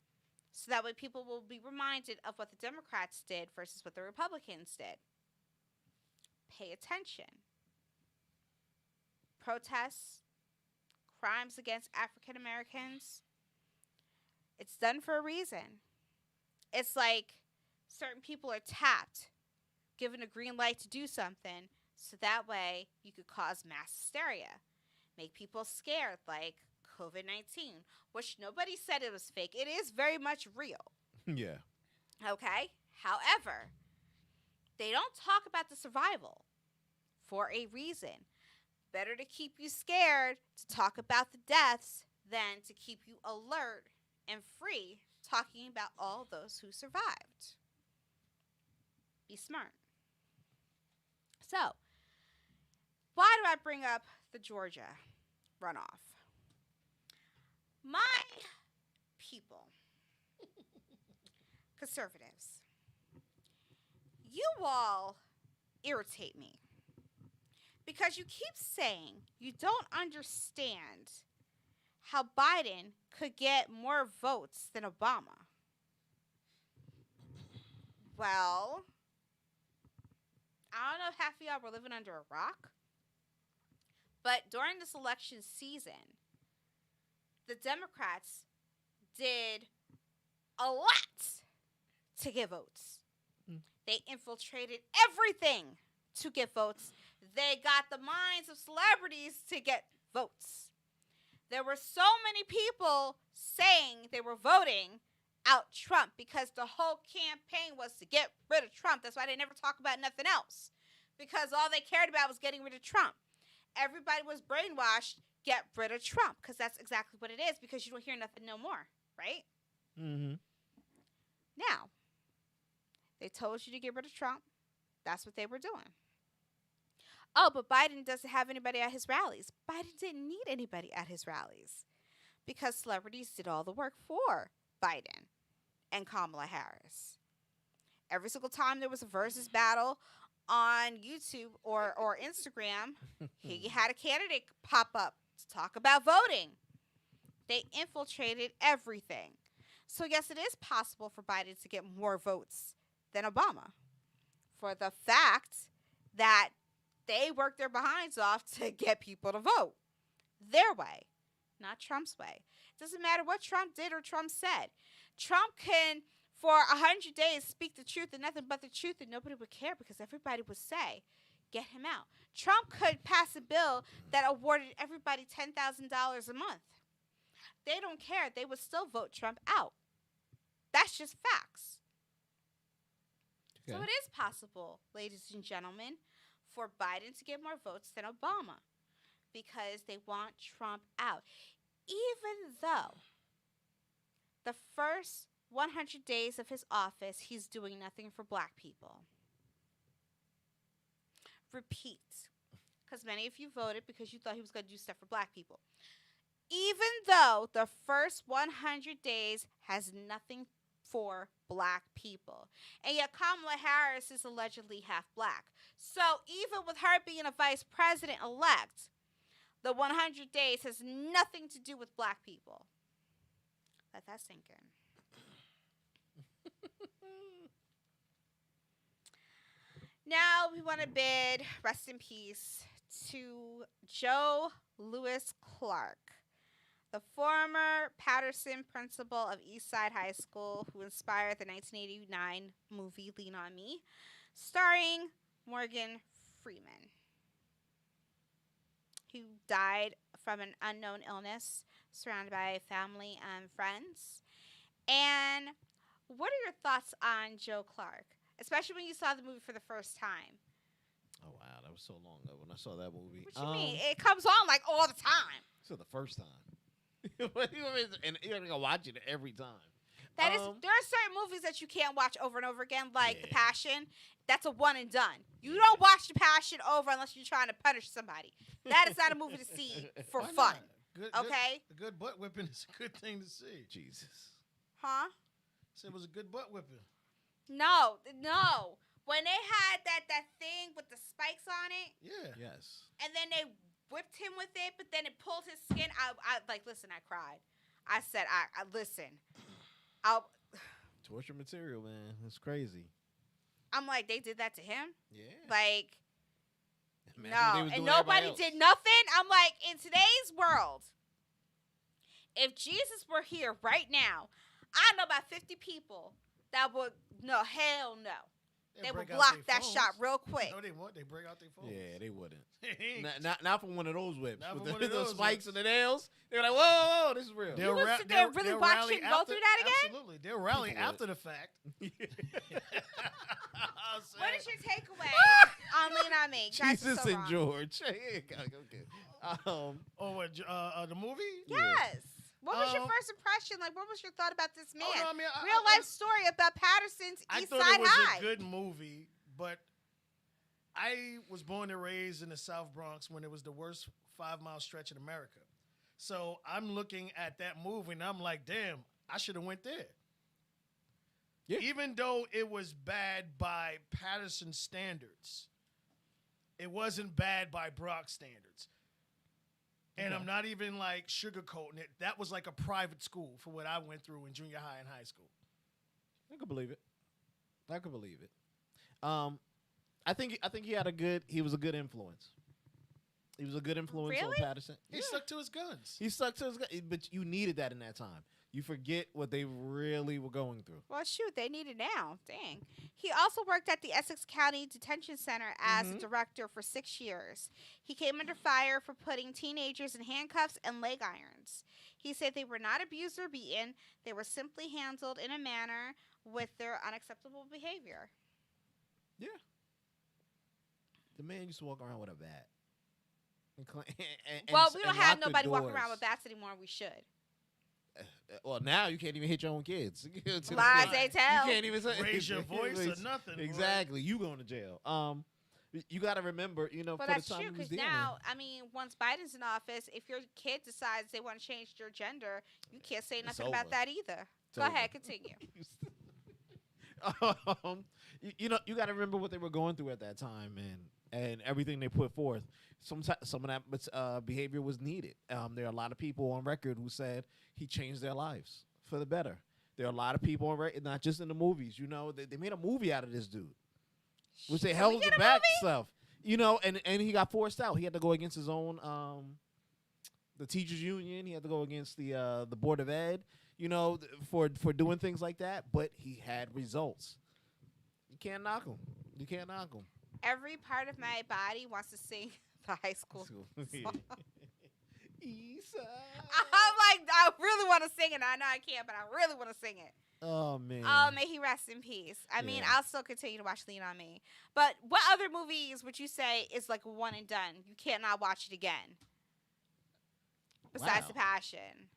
so that way people will be reminded of what the Democrats did versus what the Republicans did. Pay attention. Protests, crimes against African Americans, it's done for a reason. It's like certain people are tapped, given a green light to do something, so that way you could cause mass hysteria, make people scared, like COVID-19, which nobody said it was fake. It is very much real. Yeah. Okay? However, they don't talk about the survival for a reason. Better to keep you scared to talk about the deaths than to keep you alert and free talking about all those who survived. Be smart. So, why do I bring up the Georgia runoff? My people, conservatives, you all irritate me because you keep saying you don't understand how Biden could get more votes than Obama. Well, I don't know if half of y'all were living under a rock, But during this election season, the Democrats did a lot to get votes. They infiltrated everything to get votes. They got the minds of celebrities to get votes. There were so many people saying they were voting out Trump because the whole campaign was to get rid of Trump. That's why they never talk about nothing else, because all they cared about was getting rid of Trump. Everybody was brainwashed, get rid of Trump, because that's exactly what it is, because you don't hear nothing no more, right? Mm-hmm. Now, they told you to get rid of Trump. That's what they were doing. Oh, but Biden doesn't have anybody at his rallies. Biden didn't need anybody at his rallies because celebrities did all the work for Biden and Kamala Harris. Every single time there was a versus battle on YouTube or Instagram, he had a candidate pop up to talk about voting. They infiltrated everything. So yes, it is possible for Biden to get more votes than Obama, for the fact that they worked their behinds off to get people to vote their way, not Trump's way. It doesn't matter what Trump did or Trump said. Trump can, for 100 days, speak the truth and nothing but the truth, and nobody would care because everybody would say, get him out. Trump could pass a bill that awarded everybody $10,000 a month. They don't care. They would still vote Trump out. That's just facts. Okay. So it is possible, ladies and gentlemen, for Biden to get more votes than Obama because they want Trump out. Even though the first 100 days of his office, he's doing nothing for black people. Repeat, because many of you voted because you thought he was going to do stuff for black people. Even though the first 100 days has nothing for black people. And yet Kamala Harris is allegedly half black. So even with her being a vice president-elect, the 100 days has nothing to do with black people. Let that sink in. Now we want to bid rest in peace to Joe Louis Clark, the former Patterson principal of Eastside High School, who inspired the 1989 movie Lean on Me, starring Morgan Freeman. He died from an unknown illness, surrounded by family and friends. And what are your thoughts on Joe Clark, especially when you saw the movie for the first time? Oh wow, that was so long ago when I saw that movie. What you mean? It comes on like all the time. So the first time. And you're gonna watch it every time. That is, there are certain movies that you can't watch over and over again, like The Passion. That's a one and done. You don't watch The Passion over unless you're trying to punish somebody. That is not a movie to see for Why fun. not? Okay? A good butt whipping is a good thing to see. Jesus. Huh? Said it was a good butt whipping. No. When they had that thing with the spikes on it, Yeah. Yes. and then they whipped him with it, but then it pulled his skin. I like, listen, I cried. I said, I listen. Torture material, man. It's crazy. I'm like, they did that to him? Yeah. Like, Imagine what they no. was And doing to everybody nobody else. did nothing? I'm like, in today's world, if Jesus were here right now, I know about 50 people that would, no, hell no. They would break out block their that phones. shot real quick. No, they won't. They break out their phones. Yeah, they wouldn't. Not, Not from one of those whips. Not With from one the, of the those spikes whips. and the nails. They're like, whoa, this is real. You would sit there and really watch rally him go through that again? Absolutely. They'll rally People would. after the fact. What is your takeaway on Lean on Me? Guys, it's Jesus so and wrong. George. Okay. Oh, what, the movie? Yes. What was your Um, first impression? Like, what was your thought about this man? Oh, no, I mean, Real life story about Patterson's I East thought Side it was High. a good movie, but I was born and raised in the South Bronx when it was the worst 5-mile stretch in America. So I'm looking at that movie and I'm like, damn, I should have went there. Yeah. Even though it was bad by Patterson standards, it wasn't bad by Bronx standards. And Okay. I'm not even like sugarcoating it. That was like a private school for what I went through in junior high and high school. I could believe it. I think he had he was a good influence. He was a good influence on Really? Patterson. He stuck to his guns. He stuck to his guns, but you needed that in that time. You forget what they really were going through. Well, shoot, they need it now. Dang. He also worked at the Essex County Detention Center as a director for 6 years. He came under fire for putting teenagers in handcuffs and leg irons. He said they were not abused or beaten. They were simply handled in a manner with their unacceptable behavior. The man used to walk around with a bat. Well, we don't have lock the nobody walking around doors. with bats anymore. We should. Well, now you can't even hit your own kids. To the Lies point. they tell. You can't even say, Raise your voice or nothing. boy. Exactly. You going to jail. You got to remember, Well, for that's the time true he was because dealing. now, I mean, once Biden's in office, if your kid decides they want to change their gender, you can't say nothing about over. that either. Go over. ahead, continue. You got to remember what they were going through at that time, and everything they put forth. Some of that behavior was needed. There are a lot of people on record who said he changed their lives for the better. There are a lot of people on record, not just in the movies. They made a movie out of this dude, which they Can held we the get a back movie? stuff. And he got forced out. He had to go against his own the teachers union. He had to go against the board of ed. For doing things like that. But he had results. You can't knock him. You can't knock him. Every part of my body wants to sing the high school song. Eastside. I'm like, I really want to sing it. I know I can't, but I really want to sing it. Oh man. Oh, may he rest in peace. I mean, Yeah. I'll still continue to watch Lean on Me. But what other movies would you say is like a one and done? You can't not watch it again. Besides Wow. The Passion.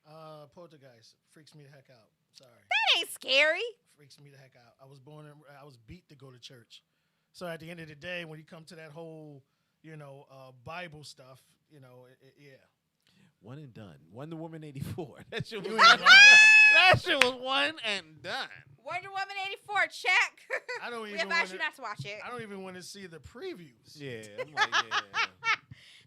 Poltergeist freaks me the heck out. Sorry, That ain't scary. freaks me the heck out. I was beat to go to church. So at the end of the day, when you come to that whole, Bible stuff, yeah. One and done. Wonder Woman 84. That shit was You one. ain't lying. That shit was one and done. Wonder Woman 84, check. I don't We even advise want you not to watch it. I don't even want to see the previews. Yeah. I'm like, yeah.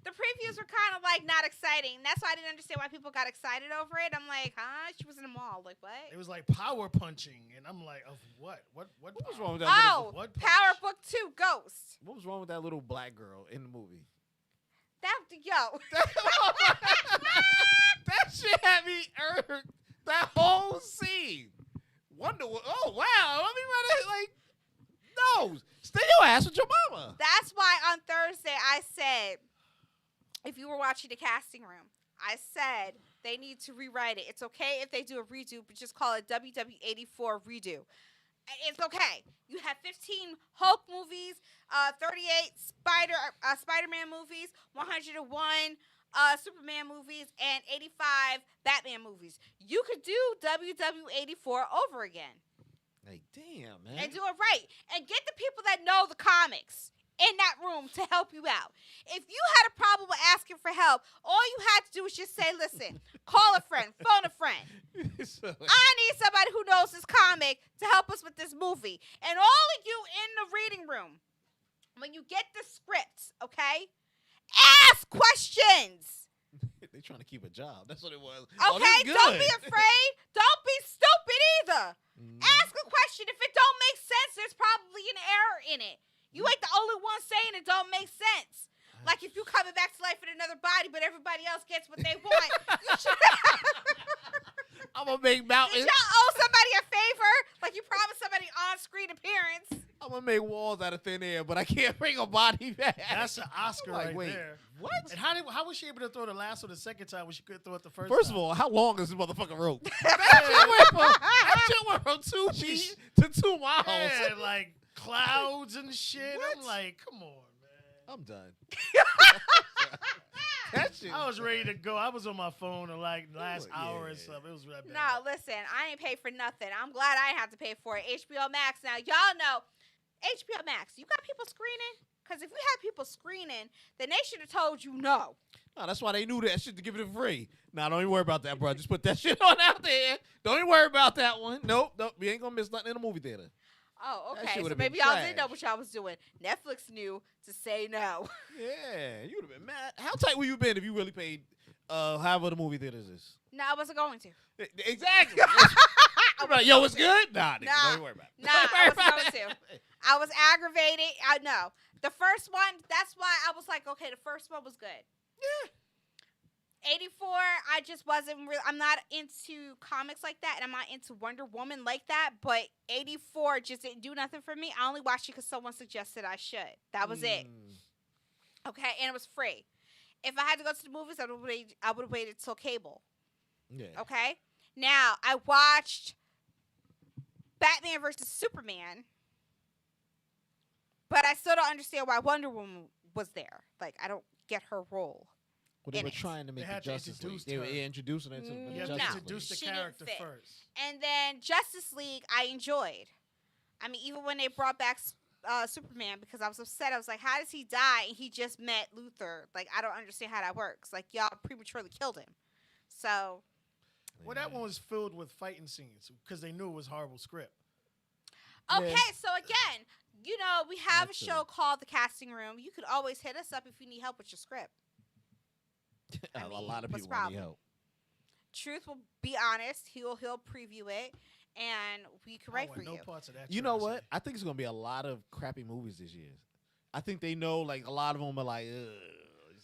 The previews were kind of like not exciting. That's why I didn't understand why people got excited over it. I'm like, huh? She was in a mall. Like, what? It was like power punching, and I'm like, of what? What What was power? wrong with that? Oh, What Power punch? Book 2, Ghost. What was wrong with that little black girl in the movie? Yo. That shit had me irked. That whole scene. Wonder. Oh wow. Let me run it. Like, no. Stay your ass with your mama. That's why on Thursday I said, if you were watching the casting room, I said they need to rewrite it. It's okay if they do a redo, but just call it WW84 redo. It's okay. You have 15 Hulk movies, 38 Spider-Man movies, 101 Superman movies, and 85 Batman movies. You could do WW84 over again. Like, damn, man. And do it right. And get the people that know the comics in that room to help you out. If you had a problem with asking for help, all you had to do was just say, listen, call a friend, phone a friend. So, I need somebody who knows this comic to help us with this movie. And all of you in the reading room, when you get the scripts, okay, ask questions. they trying to keep a job. That's what it was. Okay, Oh, this don't good. be afraid. Don't be stupid either. Mhm. Ask a question. If it don't make sense, there's probably an error in it. You ain't the only one saying it don't make sense. Like if you coming back to life in another body, but everybody else gets what they want. You should. I'm gonna make Did mountains. y'all owe somebody a favor? Like you promised somebody on-screen appearance. I'm gonna make walls out of thin air, but I can't bring a body back. That's an Oscar Like, right wait, there. what? And how was she able to throw the lasso the second time when she couldn't throw it the first First time? of all, how long is this motherfucking rope? that shit went from 2 feet to 2 miles. Yeah, like clouds and shit. What? I'm like, come on, man. I'm done. That shit. I was ready to go. I was on my phone in like last Oh, hour yeah. and stuff. It was that bad. No, listen, I ain't paid for nothing. I'm glad I didn't have to pay for it. HBO Max. Now, y'all know, HBO Max, you got people screening? Because if you had people screening, then they should have told you no. No, that's why they knew that shit to give it for free. Nah, don't even worry about that, bro. Just put that shit on out there. Don't even worry about that one. Nope. We ain't gonna miss nothing in the movie theater. Oh, That okay. shit So would've been maybe y'all didn't know trash. what y'all was doing. Netflix knew to say no. Yeah, you would have been mad. How tight would you been if you really paid however the movie theaters is? No, I wasn't going to. Exactly. I'm like, yo, it's good? Nah, nigga, Nah. don't even worry about it. Nah, Don't I worry wasn't about going it. to. I was aggravated. I know. The first one, that's why I was like, okay, the first one was good. 84, I just wasn't real. I'm not into comics like that, and I'm not into Wonder Woman like that. But 84 just didn't do nothing for me. I only watched it because someone suggested I should. That was it. Okay, and it was free. If I had to go to the movies, I would have waited till cable. Yeah. Okay. Now I watched Batman versus Superman, but I still don't understand why Wonder Woman was there. Like, I don't get her role. Well, they in were it. trying to make They the had to Justice League. introduce They were her. introducing her to the You have Justice to League. introduce the She didn't character fit. first. And then Justice League, I enjoyed. I mean, even when they brought back Superman, because I was upset. I was like, how does he die? And he just met Luthor. Like, I don't understand how that works. Like, y'all prematurely killed him. So, Well, that one was filled with fighting scenes because they knew it was horrible script. okay. Yeah. So, again, you know, we have That's a show called The Casting Room. You could always hit us up if you need help with your script. I A mean, lot of what's people the need problem? help. Truth will be honest. He'll preview it, and we can write I for want no you. parts of that. You know Tracy. what? I think it's gonna be a lot of crappy movies this year. I think they know, like, a lot of them are like, ugh.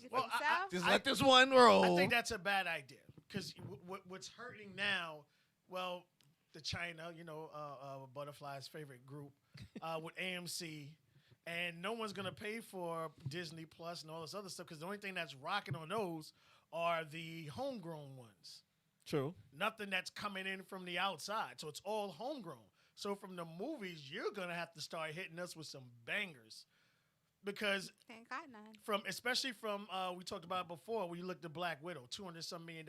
You Well, think I- so? Just let this one roll. I think that's a bad idea because what's hurting now, well, the China, Butterfly's favorite group, with AMC, and no one's gonna pay for Disney Plus and all this other stuff because the only thing that's rocking on those are the homegrown ones. True. Nothing that's coming in from the outside, so it's all homegrown. So from the movies, you're gonna have to start hitting us with some bangers because Ain't got none. especially from we talked about it before when you looked at Black Widow, $200 million.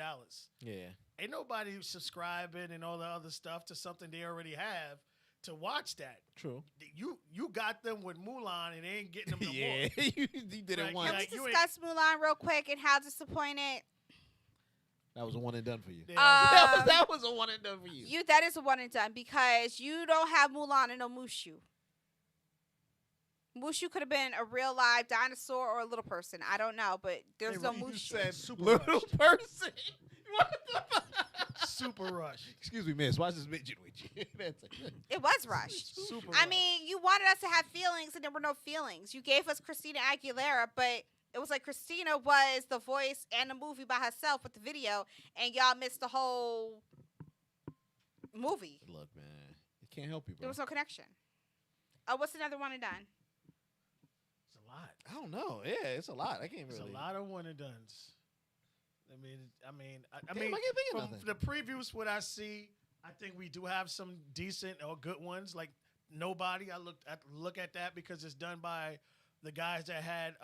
Yeah. Ain't nobody subscribing and all the other stuff to something they already have to watch that. True. You got them with Mulan and they ain't getting them no Yeah. more. you did it Like, once. Can like, we you ain't- discuss Mulan real quick and how disappointed? That was a one and done for you. They- that was a one and done for you. That is a one and done because you don't have Mulan and no Mushu. Mushu could have been a real live dinosaur or a little person. I don't know, but there's no You Mushu. said Super little rushed. person. What the fuck? Super rush. Excuse me, miss. Why is this midget with you? That's it. It was rushed. Super I rush. mean, you wanted us to have feelings, and there were no feelings. You gave us Christina Aguilera, but it was like Christina was the voice and the movie by herself with the video, and y'all missed the whole movie. Look, man, it can't help you, bro. There was no connection. Oh, what's another one and done? It's a lot. I don't know. Yeah, it's a lot. I can't It's really. a lot of one and dones. I mean, I Damn, mean, I can't think of from nothing. the previews, what I see, I think we do have some decent or good ones. Like Nobody, I look at that because it's done by the guys that had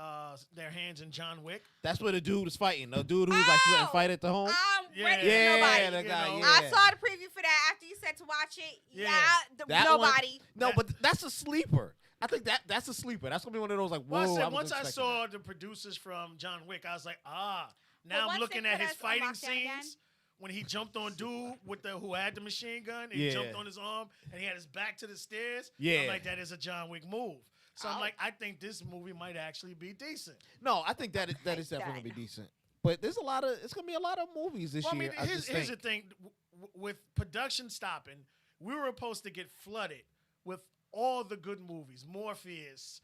their hands in John Wick. That's where the dude was fighting. The dude who was like Oh! couldn't fight at the home. I'm ready for Yeah, nobody. the guy. You know. Yeah. I saw the preview for that after you said to watch it. Yeah. That one- Nobody. No, but that's a sleeper. I think that's a sleeper. That's gonna be one of those like. Whoa! Well, I said, wasn't once I expecting saw that. the producers from John Wick, I was like, now But I'm once looking they at put his us on fighting lockdown again? scenes when he jumped on dude with who had the machine gun and he Yeah. jumped on his arm and he had his back to the stairs. Yeah. I'm like, that is a John Wick move. So I'm Oh. like, I think this movie might actually be decent. No, I think that is Like definitely gonna that. be decent. But there's a lot of. It's gonna be a lot of movies this Well, I year. mean, I here's just the think. thing: with production stopping, we were supposed to get flooded with all the good movies, Morpheus,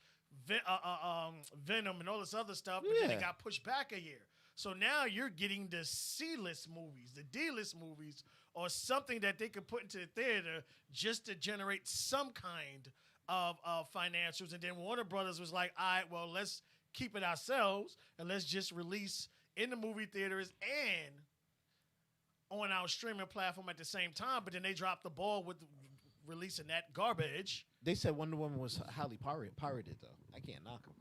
Venom, and all this other stuff. But then Yeah. it got pushed back a year. So now you're getting the C-list movies, the D-list movies, or something that they could put into the theater just to generate some kind of financials. And then Warner Brothers was like, all right, well, let's keep it ourselves and let's just release in the movie theaters and on our streaming platform at the same time. But then they dropped the ball with releasing that garbage. They said Wonder Woman was highly pirated though. I can't knock them.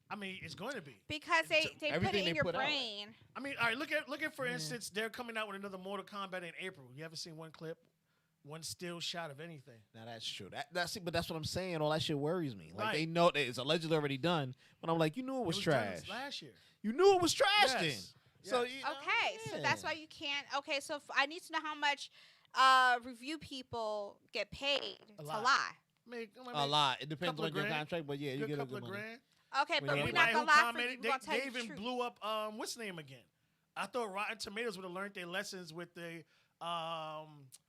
I mean, it's going to be. Because they put everything it they in your put out. brain. I mean, all right, look at for instance, they're coming out with another Mortal Kombat in April. You haven't seen one clip, one still shot of anything. Now that's true. But that's what I'm saying. All that shit worries me. Like Right. they know that it's allegedly already done, but I'm like, you knew it was, done trash. last year. You knew it was trash Yes. then. So Yes. you know, Okay, so that's yeah. why you can't. Okay, so I need to know how much review people get paid A to lot. lie. I mean, a lot. It depends couple on of your grand. contract, but yeah, you good get a couple good of money. grand. Okay, When but they- we're Everybody not Everybody gonna who lie for you. commented, We're gonna tell they you the even truth. blew up what's the name again? I thought Rotten Tomatoes would have learned their lessons with the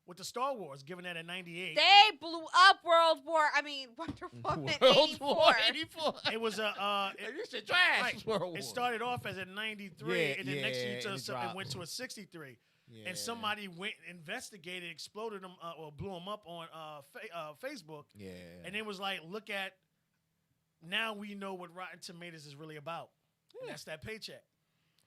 with the Star Wars, giving that a 98. They blew up World War. I mean, Wonder Woman World 84. War 84. It was a. You should trash Right. World War. It started off as a 93, Yeah, and then next year and it went to a 63. Yeah. And somebody went, investigated, exploded them, or blew them up on Facebook. Yeah. And it was like, look at, now we know what Rotten Tomatoes is really about. And that's that paycheck.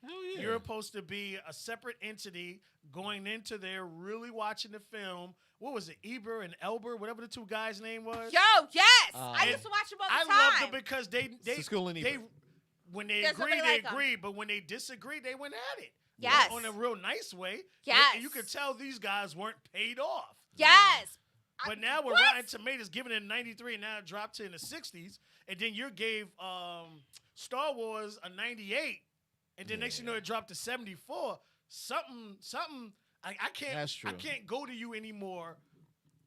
Hell yeah. You're supposed to be a separate entity going into there, really watching the film. What was it, Eber and Elber, whatever the two guys' name was? Yo, yes. I And used to watch them all I the time. loved them because they It's School and they Ebert. when they There's agreed, nobody they like 'em. agreed, but when they disagreed, they went at it. Yes. On a real nice way. Yes. And you could tell these guys weren't paid off. Yes. But now with What? Rotten Tomatoes giving it a 93 and now it dropped to in the 60s, and then you gave Star Wars a 98, and then next you know it dropped to 74. Something. I can't. That's true. I can't go to you anymore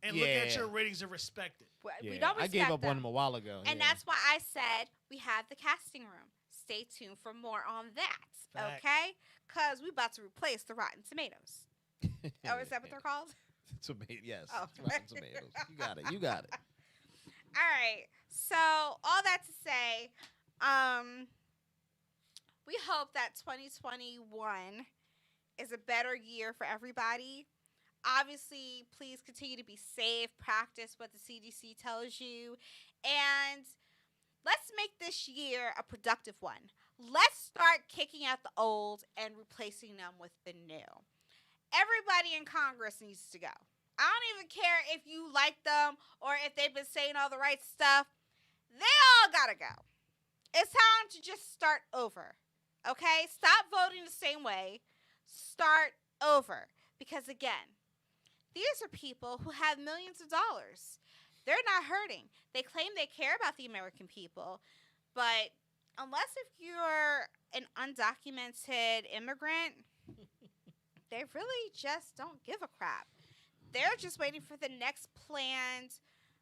and look at Yeah. your ratings and respect it. We Yeah. don't I respect gave up them. on them a while ago. And yeah. that's why I said we have the casting room. Stay tuned for more on that. Fact. Okay? Because we about to replace the Rotten Tomatoes. Oh, is that what they're called? Yes. Oh. Rotten Tomatoes. You got it. You got it. All right. So all that to say, we hope that 2021 is a better year for everybody. Obviously, please continue to be safe, practice what the CDC tells you, and let's make this year a productive one. Let's start kicking out the old and replacing them with the new. Everybody in Congress needs to go. I don't even care if you like them or if they've been saying all the right stuff. They all gotta go. It's time to just start over. Okay? Stop voting the same way. Start over. Because again, these are people who have millions of dollars. They're not hurting. They claim they care about the American people, but unless if you're an undocumented immigrant, they really just don't give a crap. They're just waiting for the next planned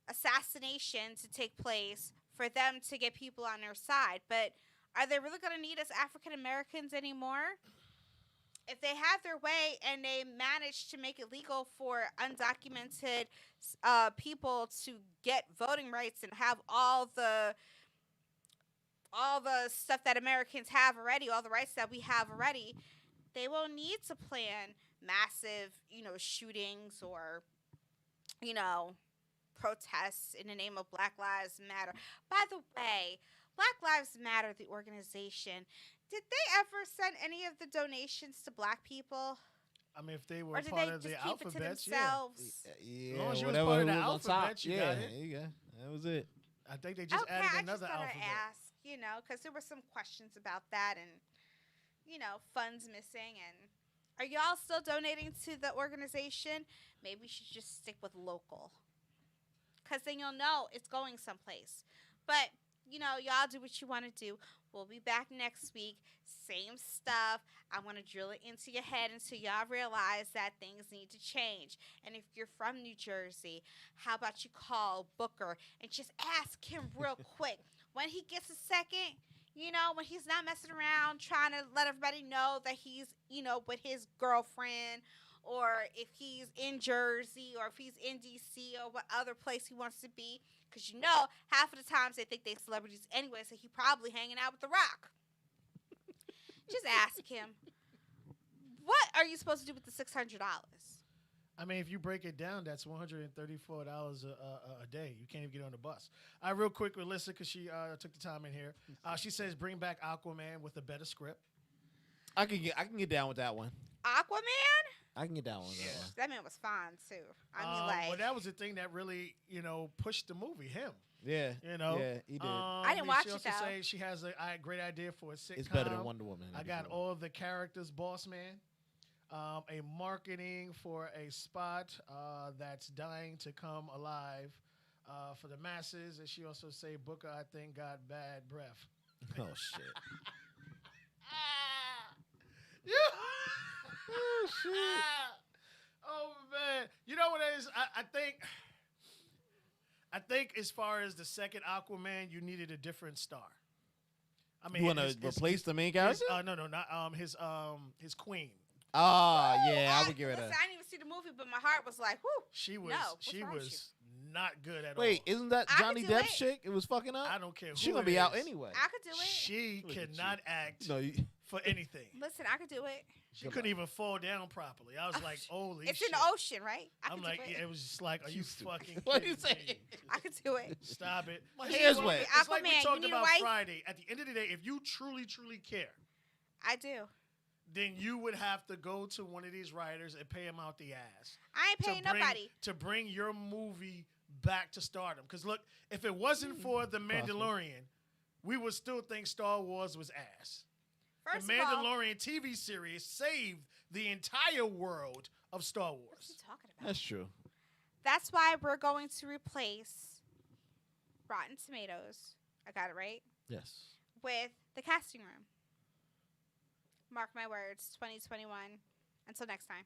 assassination to take place for them to get people on their side. But are they really going to need us African Americans anymore? If they have their way and they manage to make it legal for undocumented people to get voting rights and have all the stuff that Americans have already, all the rights that we have already, they will need to plan massive, shootings or, protests in the name of Black Lives Matter. By the way, Black Lives Matter, the organization, did they ever send any of the donations to Black people? I mean, if they were Or did part they of just the keep it to alphabets, themselves? Yeah. As long as you was whatever part of the was on top. alphabet, you yeah, got it. there you go. That was it. I think they just Okay, added I another just thought alphabet. I'd ask, because there were some questions about that and, funds missing. And are y'all still donating to the organization? Maybe we should just stick with local. Because then you'll know it's going someplace. But, y'all do what you want to do. We'll be back next week. Same stuff. I want to drill it into your head until y'all realize that things need to change. And if you're from New Jersey, how about you call Booker and just ask him real quick when he gets a second, when he's not messing around trying to let everybody know that he's, with his girlfriend, or if he's in Jersey, or if he's in D.C., or what other place he wants to be. Because half of the times they think they're celebrities anyway, so he probably hanging out with The Rock. Just ask him, what are you supposed to do with the $600? I mean, if you break it down, that's $134 a day. You can't even get on the bus. Real quick with Alyssa, because she took the time in here. She says bring back Aquaman with a better script. I can get down with that one. Aquaman? I can get down with that one. That man was fine, too. I mean, well, that was the thing that really, pushed the movie, him. Yeah. Yeah, he did. I didn't watch she it, also though. say she has a great idea for a sitcom. It's better than Wonder Woman. I got all of the characters, Boss Man. A marketing for a spot that's dying to come alive for the masses. And she also say Booker, I think, got bad breath. Oh, shit. Yeah. Oh, shit. Oh man, you know what it is? I think as far as the second Aquaman, you needed a different star. I mean, You want to replace the main character? No, not his queen. Oh Woo! yeah, I would give it Listen, a. I didn't even see the movie, but my heart was like, "Whoo!" She was No, what's she wrong with was not good at Wait, all. isn't that I could Johnny do Depp's it. chick? It was fucking up. I don't care who She gonna it be out is. anyway. I could do it. She Look at cannot act No, you, for anything. Listen, I could do it. She couldn't even fall down properly. I was like, holy It's shit. in the ocean, right? I I'm could like, do it. it was just like, are you stupid. fucking What you kidding saying? me? I could do it. Stop it. My It's hair's like- wet. It's like Aquaman, we you talked need a about wife? Friday. At the end of the day, if you truly, truly care, I do. then you would have to go to one of these writers and pay him out the ass. I ain't paying nobody. To bring your movie back to stardom. Because look, if it wasn't for The Mandalorian, we would still think Star Wars was ass. First The of all, Mandalorian TV series saved the entire world of Star what are Wars. you talking about? That's true. That's why we're going to replace Rotten Tomatoes. I got it right. Yes. With the casting room. Mark my words, 2021. Until next time.